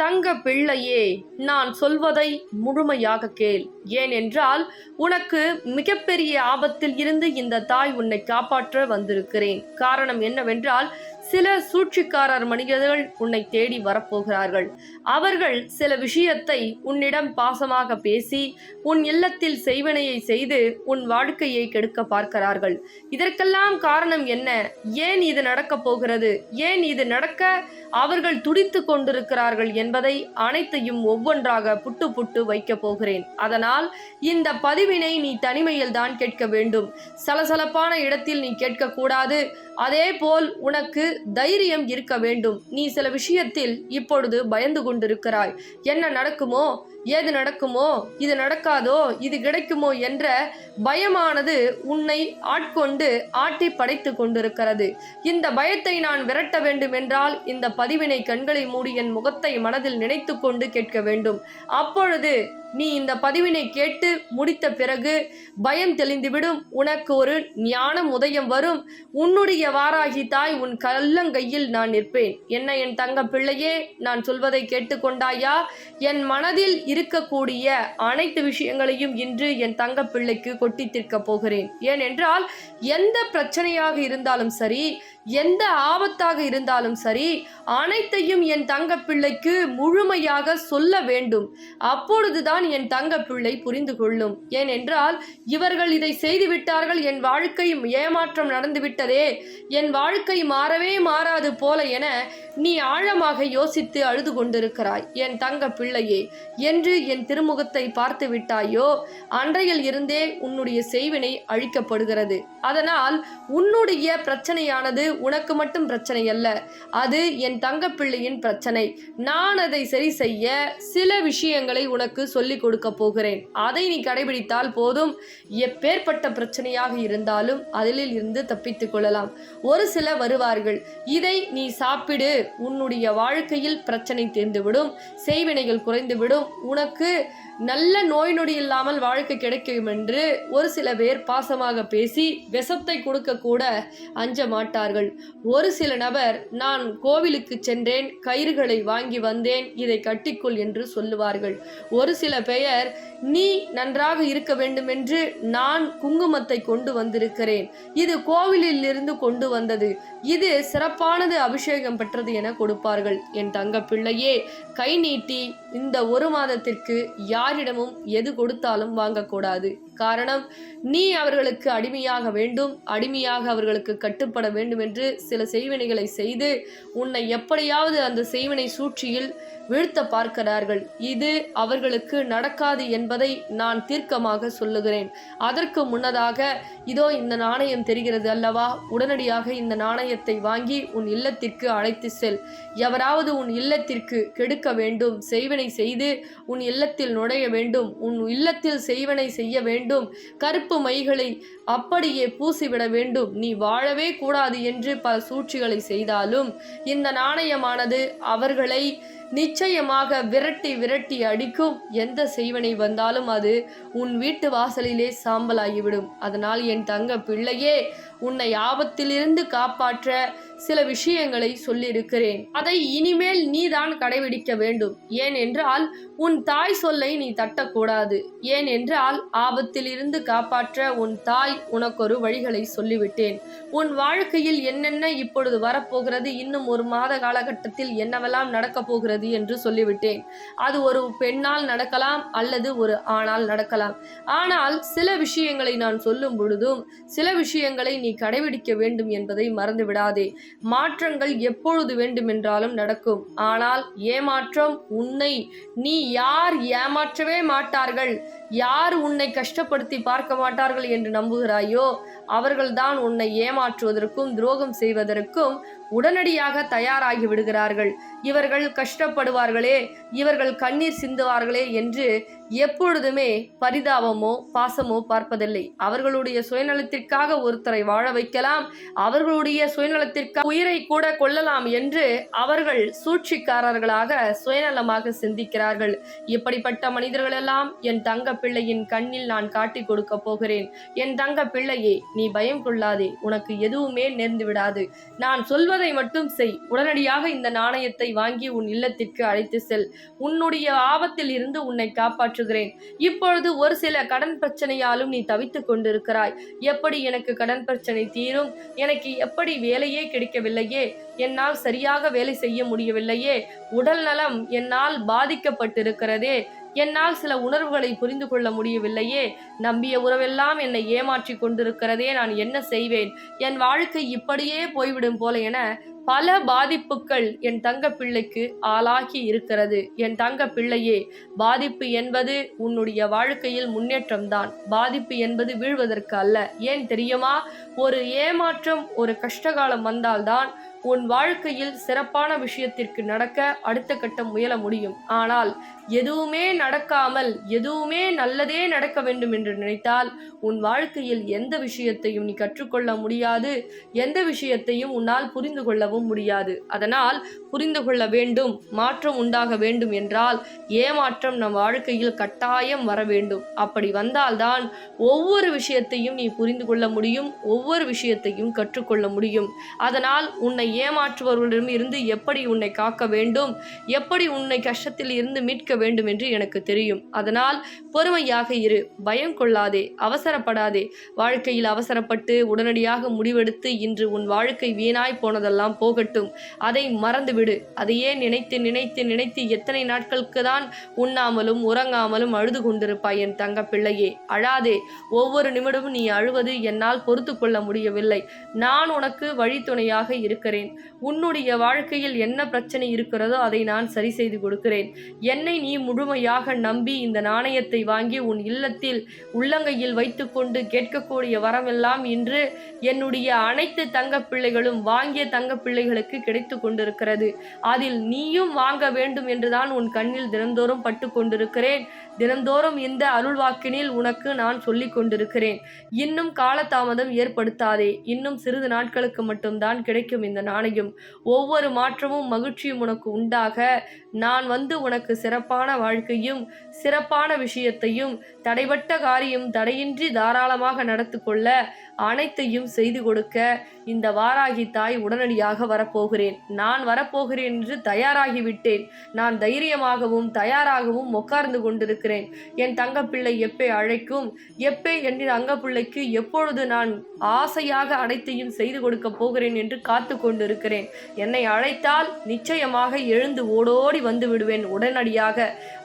தங்க பிள்ளையே, நான் சொல்வதை முழுமையாக கேள். ஏனென்றால் உனக்கு மிகப்பெரிய ஆபத்தில் இருந்து இந்த தாய் உன்னை காப்பாற்ற வந்திருக்கிறேன். காரணம் என்னவென்றால், சில சூழ்ச்சிக்காரர் மனிதர்கள் உன்னை தேடி வரப்போகிறார்கள். அவர்கள் சில விஷயத்தை உன்னிடம் பாசமாக பேசி உன் இல்லத்தில் செய்வனையை செய்து உன் வாழ்க்கையை கெடுக்க பார்க்கிறார்கள். இதற்கெல்லாம் காரணம் என்ன? ஏன் இது நடக்கப் போகிறது? ஏன் இது நடக்க அவர்கள் துடித்து கொண்டிருக்கிறார்கள் என்பதை அனைத்தையும் ஒவ்வொன்றாக புட்டு புட்டு வைக்கப் போகிறேன். அதனால் இந்த பதிவினை நீ தனிமையில் தான் கேட்க வேண்டும். சலசலப்பான இடத்தில் நீ கேட்கக்கூடாது. அதே போல் உனக்கு தைரியம் இருக்க வேண்டும். நீ சில விஷயத்தில் இப்பொழுது பயந்து கொண்டிருக்கிறாய். என்ன நடக்குமோ, ஏது நடக்குமோ, இது நடக்காதோ, இது கிடைக்குமோ என்ற பயமானது உன்னை ஆட்கொண்டு ஆட்டி படைத்து கொண்டிருக்கிறது. இந்த பயத்தை நான் விரட்ட வேண்டும் என்றால் இந்த பதிவினை கண்களை மூடி என் முகத்தை மனதில் நினைத்து கொண்டு கேட்க வேண்டும். அப்பொழுது நீ இந்த பதிவினை கேட்டு முடித்த பிறகு பயம் தெளிந்துவிடும். உனக்கு ஒரு ஞானம் உதயம் வரும். உன்னுடைய வாராகி தாய் உன் கல்லங்கையில் நான் நிற்பேன். என்ன என் தங்க பிள்ளையே, நான் சொல்வதை கேட்டுக்கொண்டாயா? என் மனதில் இருக்கக்கூடிய அனைத்து விஷயங்களையும் இன்று என் தங்க பிள்ளைக்கு கொட்டி தீர்க்க போகிறேன். ஏனென்றால் எந்த பிரச்சனையாக இருந்தாலும் சரி, எந்த ஆபத்தாக இருந்தாலும் சரி, அனைத்தையும் என் தங்க பிள்ளைக்கு முழுமையாக சொல்ல வேண்டும். அப்பொழுதுதான் என் தங்க பிள்ளை புரிந்து கொள்ளும். ஏனென்றால் இவர்கள் இதை செய்து விட்டார்கள், என் வாழ்க்கை ஏமாற்றம் நடந்துவிட்டதே, என் வாழ்க்கை மாறவே மாறாது போல என நீ ஆழமாக யோசித்து அழுது கொண்டிருக்கிறாய். என் தங்க பிள்ளையே, என்று என் திருமுகத்தை பார்த்து விட்டாயோ அன்றையில் இருந்தே உன்னுடைய செய்வினை அழிக்கப்படுகிறது. அதனால் உன்னுடைய பிரச்சனையானது உனக்கு மட்டும் பிரச்சனை அல்ல, அது என் தங்க பிள்ளையின் பிரச்சனை. நான் அதை சரி செய்ய சில விஷயங்களை உனக்கு சொல்லிக் கொடுக்க போகிறேன். அதை நீ கடைபிடித்தால் போதும். எப்பேற்பட்ட பிரச்சனையாக இருந்தாலும் அதில் இருந்து தப்பித்துக் கொள்ளலாம். ஒரு சில வருவார்கள், இதை நீ சாப்பிடு, உன்னுடைய வாழ்க்கையில் பிரச்சனை தீர்ந்துவிடும், செய்வினைகள் குறைந்துவிடும், உனக்கு நல்ல நோய் நொடி இல்லாமல் வாழ்க்கை கிடைக்கும் என்று ஒரு சில பேர் பாசமாக பேசி விஷத்தை கொடுக்க கூட அஞ்ச மாட்டார்கள். ஒரு சில நபர், நான் கோவிலுக்கு சென்றேன், கயிறுகளை வாங்கி வந்தேன், இதை கட்டிக்கொள் என்று சொல்லுவார்கள். ஒரு சில பெயர், நீ நன்றாக இருக்க வேண்டும் என்று நான் குங்குமத்தை கொண்டு வந்திருக்கிறேன், இது கோவிலில் இருந்து கொண்டு வந்தது, இது சிறப்பானது, அபிஷேகம் பெற்றது என கொடுப்பார்கள். என் தங்க பிள்ளையே, கை நீட்டி இந்த ஒரு மாதத்திற்கு யாரிடமும் எது கொடுத்தாலும் வாங்கக்கூடாது. காரணம், நீ அவர்களுக்கு அடிமையாக வேண்டும், அடிமையாக அவர்களுக்கு கட்டுப்பட வேண்டும் என்று சில செய்வினைகளை செய்து உன்னை எப்படியாவது அந்த செய்வினை சூழ்ச்சியில் வீழ்த்த பார்க்கிறார்கள். இது அவர்களுக்கு நடக்காது என்பதை நான் தீர்க்கமாக சொல்லுகிறேன். அதற்கு முன்னதாக இதோ இந்த நாணயம் தெரிகிறது அல்லவா, உடனடியாக இந்த நாணயத்தை வாங்கி உன் இல்லத்திற்கு அழைத்து செல். எவராவது உன் இல்லத்திற்கு கெடுக்க வேண்டும், செய்வினை செய்து உன் இல்லத்தில் நுழைய வேண்டும், உன் இல்லத்தில் செய்வினை செய்ய வேண்டும், கருப்பு மைகளை அப்படியே பூசிவிட வேண்டும், நீ வாழவே கூடாது என்று பல சூழ்ச்சிகளை செய்தாலும் இந்த நாணயமானது அவர்களை நிச்சயமாக விரட்டி விரட்டி அடிக்கும். எந்த செய்வனை வந்தாலும் அது உன் வீட்டு வாசலிலே சாம்பலாகிவிடும். அதனால் என் தங்க பிள்ளையே, உன்னை ஆபத்திலிருந்து காப்பாற்ற சில விஷயங்களை சொல்லியிருக்கிறேன். அதை இனிமேல் நீதான் கடைபிடிக்க வேண்டும். ஏனென்றால் உன் தாய் சொல்லை நீ தட்டக்கூடாது. ஏனென்றால் ஆபத்தில் இருந்து காப்பாற்ற உன் தாய் உனக்கொரு வழிகளை சொல்லிவிட்டேன். உன் வாழ்க்கையில் என்னென்ன இப்பொழுது வரப்போகிறது, இன்னும் ஒரு மாத காலகட்டத்தில் என்னவெல்லாம் நடக்கப் போகிறது என்று சொல்லிவிட்டேன். அது ஒரு பெண்ணால் நடக்கலாம் அல்லது ஒரு ஆணால் நடக்கலாம். ஆனால் சில விஷயங்களை நான் சொல்லும் பொழுதும் சில விஷயங்களை நீ கடைபிடிக்க வேண்டும் என்பதை மறந்து விடாதே. மாற்றங்கள் எப்பொழுது வேண்டுமென்றாலும் நடக்கும். ஆனால் ஏமாற்றம் உன்னை நீ யார் ஏமாற்றவே மாட்டார்கள், யார் உன்னை கஷ்டப்படுத்தி பார்க்க மாட்டார்கள் என்று நம்புகிறாயோ அவர்கள்தான் உன்னை ஏமாற்றுவதற்கும் துரோகம் செய்வதற்கும் உடனடியாக தயாராகி விடுகிறார்கள். இவர்கள் கஷ்டப்படுவார்களே, இவர்கள் கண்ணீர் சிந்துவார்களே என்று எப்பொழுதுமே பரிதாபமோ பாசமோ பார்ப்பதில்லை. அவர்களுடைய சுயநலத்திற்காக ஒருத்தரை வாழ வைக்கலாம், அவர்களுடைய சுயநலத்திற்காக உயிரை கூட கொள்ளலாம் என்று அவர்கள் சூழ்ச்சிக்காரர்களாக சுயநலமாக சிந்திக்கிறார்கள். இப்படிப்பட்ட மனிதர்களெல்லாம் என் தங்க பிள்ளையின் கண்ணில் நான் காட்டி கொடுக்க போகிறேன். என் தங்க பிள்ளையே, நீ நீ பயம் கொள்ளாதே, உனக்கு எதுவுமே நேர்ந்து விடாது. நான் சொல்வதை மட்டும் செய். உடனடியாக இந்த நாணயத்தை வாங்கி உன் இல்லத்திற்கு அழைத்து செல். உன்னுடைய ஆபத்தில் இருந்து உன்னை காப்பாற்றுகிறேன். இப்பொழுது ஒரு சில கடன் பிரச்சனையாலும் நீ தவித்துக் கொண்டிருக்கிறாய். எப்படி எனக்கு கடன் பிரச்சனை தீரும்? எனக்கு எப்படி வேலையே கிடைக்கவில்லையே, என்னால் சரியாக வேலை செய்ய முடியவில்லையே, உடல் நலம் என்னால் பாதிக்கப்பட்டிருக்கிறதே, என்னால் சில உணர்வுகளை புரிந்து கொள்ள முடியவில்லையே, நம்பிய உறவெல்லாம் என்னை ஏமாற்றி கொண்டிருக்கிறதே, நான் என்ன செய்வேன்? என் வாழ்க்கை இப்படியே போய்விடும் போல என பல பாதிப்புகள் என் தங்க பிள்ளைக்கு ஆளாகி இருக்கிறது. என் தங்க பிள்ளையே, பாதிப்பு என்பது உன்னுடைய வாழ்க்கையில் முன்னேற்றம்தான். பாதிப்பு என்பது வீழ்வதற்கு அல்ல. ஏன் தெரியுமா? ஒரு ஏமாற்றம், ஒரு கஷ்டகாலம் வந்தால்தான் உன் வாழ்க்கையில் சிறப்பான விஷயத்திற்கு நடக்க அடுத்த கட்டம் முயல முடியும். ஆனால் எதுவுமே நடக்காமல் எதுவுமே நல்லதே நடக்க வேண்டும் என்று நினைத்தால் உன் வாழ்க்கையில் எந்த விஷயத்தையும் நீ கற்றுக்கொள்ள முடியாது. எந்த விஷயத்தையும் உன்னால் புரிந்து கொள்ளவும் முடியாது. அதனால் புரிந்து கொள்ள வேண்டும், மாற்றம் உண்டாக வேண்டும் என்றால் ஏமாற்றம் நம் வாழ்க்கையில் கட்டாயம் வர வேண்டும். அப்படி வந்தால்தான் ஒவ்வொரு விஷயத்தையும் நீ புரிந்து கொள்ள முடியும், ஒவ்வொரு விஷயத்தையும் கற்றுக்கொள்ள முடியும். அதனால் உன்னை ஏமாற்றுபவர்களிடம் இருந்து எப்படி உன்னை காக்க வேண்டும், எப்படி உன்னை கஷ்டத்தில் இருந்து மீட்க வேண்டும் என்று எனக்கு தெரியும். அதனால் பொறுமையாக இரு, பயம் கொள்ளாதே, அவசரப்படாதே. வாழ்க்கையில் அவசரப்பட்டு உடனடியாக முடிவெடுத்து இன்று உன் வாழ்க்கை வீணாய் போனதெல்லாம் போகட்டும், அதை மறந்துவிடு. அதையே நினைத்து நினைத்து நினைத்து எத்தனை நாட்களுக்கு தான் உண்ணாமலும் உறங்காமலும் அழுது கொண்டிருப்பாய் என் தங்க பிள்ளையே. அழாதே. ஒவ்வொரு நிமிடமும் நீ அழுவது என்னால் பொறுத்து கொள்ள முடியவில்லை. நான் உனக்கு வழித்துணையாக இருக்கிறேன். உன்னுடைய வாழ்க்கையில் என்ன பிரச்சனை இருக்கிறதோ அதை நான் சரி செய்து கொடுக்கிறேன். என்னை நீ முழுமையாக நம்பி இந்த நாணயத்தை வாங்கி உன் இல்லத்தில் உள்ளங்கையில் வைத்துக்கொண்டு கேட்கக்கூடிய வரமெல்லாம் இன்று என்னுடைய அனைத்து தங்க பிள்ளைகளும் வாங்கிய தங்க பிள்ளைகளுக்கு கிடைத்து கொண்டிருக்கிறது. அதில் நீயும் வாங்க வேண்டும் என்றுதான் உன் கண்ணில் தினந்தோறும் பட்டு கொண்டிருக்கிறேன். தினந்தோறும் இந்த அருள்வாக்கினில் உனக்கு நான் சொல்லிக் கொண்டிருக்கிறேன். இன்னும் காலதாமதம் ஏற்படுத்தாதே. இன்னும் சிறிது நாட்களுக்கு மட்டும்தான் கிடைக்கும் இந்த நாணயம். ஒவ்வொரு மாற்றமும் மகிழ்ச்சியும் உனக்கு உண்டாக நான் வந்து உனக்கு சிறப்பான வாழ்க்கையும் சிறப்பான விஷயத்தையும் தடைபட்ட காரியம் தடையின்றி தாராளமாக நடத்து கொள்ள அனைத்தையும் செய்து கொடுக்க இந்த வாராகி தாய் உடனடியாக வரப்போகிறேன். நான் வரப்போகிறேன் என்று தயாராகிவிட்டேன். நான் தைரியமாகவும் தயாராகவும் உட்கார்ந்து கொண்டிருக்கிறேன். என் தங்கப்பிள்ளை எப்பே அழைக்கும், எப்பே என்ற அங்கப்பிள்ளைக்கு எப்பொழுது நான் ஆசையாக அனைத்தையும் செய்து கொடுக்க போகிறேன் என்று காத்து கொண்டிருக்கிறேன். என்னை அழைத்தால் நிச்சயமாக எழுந்து ஓடோடி வந்து விடுவேன் உடனடியாக.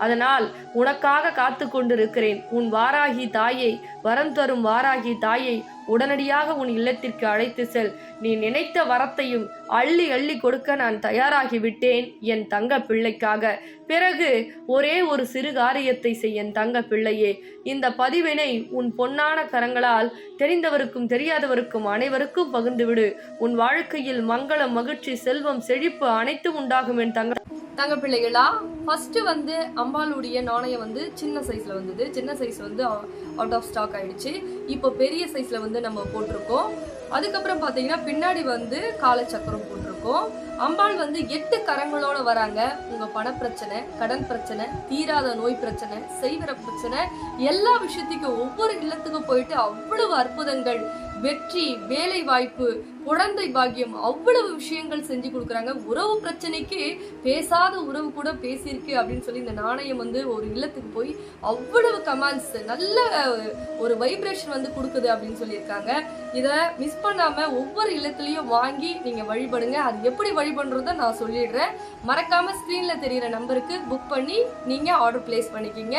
அதனால் உனக்காக காத்து கொண்டிருக்கிறேன். உன் வாராகி தாயை, வரம் தரும் வாராகி தாயை உடனடியாக உன் இல்லத்திற்கு அழைத்து செல். நீ நினைத்த வரத்தையும் அள்ளி அள்ளி கொடுக்க நான் தயாராகிவிட்டேன் என் தங்க பிள்ளைக்காக. பிறகு ஒரே ஒரு சிறு காரியத்தை செய் என் தங்க பிள்ளையே. இந்த பதிவினை உன் பொன்னான கரங்களால் தெரிந்தவருக்கும் தெரியாதவருக்கும் அனைவருக்கும் பகிர்ந்துவிடு. உன் வாழ்க்கையில் மங்களம், மகிழ்ச்சி, செல்வம், செழிப்பு அனைத்தும் உண்டாகும் என் தங்க பிள்ளைகளா. ஃபர்ஸ்ட் அம்பாளுடைய நாணயம் சின்ன சைஸ்ல வந்தது. சின்ன சைஸ் அவுட் ஆஃப் ஸ்டாக் ஆயிடுச்சு. இப்போ பெரிய சைஸ்ல நம்ம போட்டிருக்கோம். அதுக்கப்புறம் பாத்தீங்கன்னா பின்னாடி காலச்சக்கரம் போட்டிருக்கோம். அம்பாள் 8 கரங்களோட வராங்க. உங்க பண பிரச்சனை, கடன் பிரச்சனை, தீராத நோய் பிரச்சனை, செய்வர பிரச்சனை, எல்லா விஷயத்துக்கும் ஒவ்வொரு இல்லத்துக்கும் போயிட்டு அவ்வளவு அற்புதங்கள், வெற்றி, வேலை வாய்ப்பு, குழந்தை பாக்கியம், அவ்வளவு விஷயங்கள் செஞ்சு கொடுக்குறாங்க. உறவு பிரச்சனைக்கு பேசாத உறவு கூட பேசியிருக்கு அப்படின்னு சொல்லி இந்த நாணயம் ஒரு இல்லத்துக்கு போய் அவ்வளவு கமெண்ட்ஸ், நல்ல ஒரு வைப்ரேஷன் கொடுக்குது அப்படின்னு சொல்லியிருக்காங்க. இதை மிஸ் பண்ணாம ஒவ்வொரு இல்லத்துலயும் வாங்கி நீங்க வழிபடுங்க. அது எப்படி வழிபடுறத நான் சொல்லிடுறேன். மறக்காம ஸ்கிரீன்ல தெரியிற நம்பருக்கு புக் பண்ணி நீங்க ஆர்டர் பிளேஸ் பண்ணிக்கிங்க.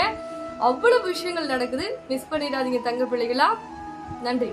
அவ்வளவு விஷயங்கள் நடக்குது. மிஸ் பண்ணிடாதீங்க தங்க பிள்ளைகளா. நன்றி.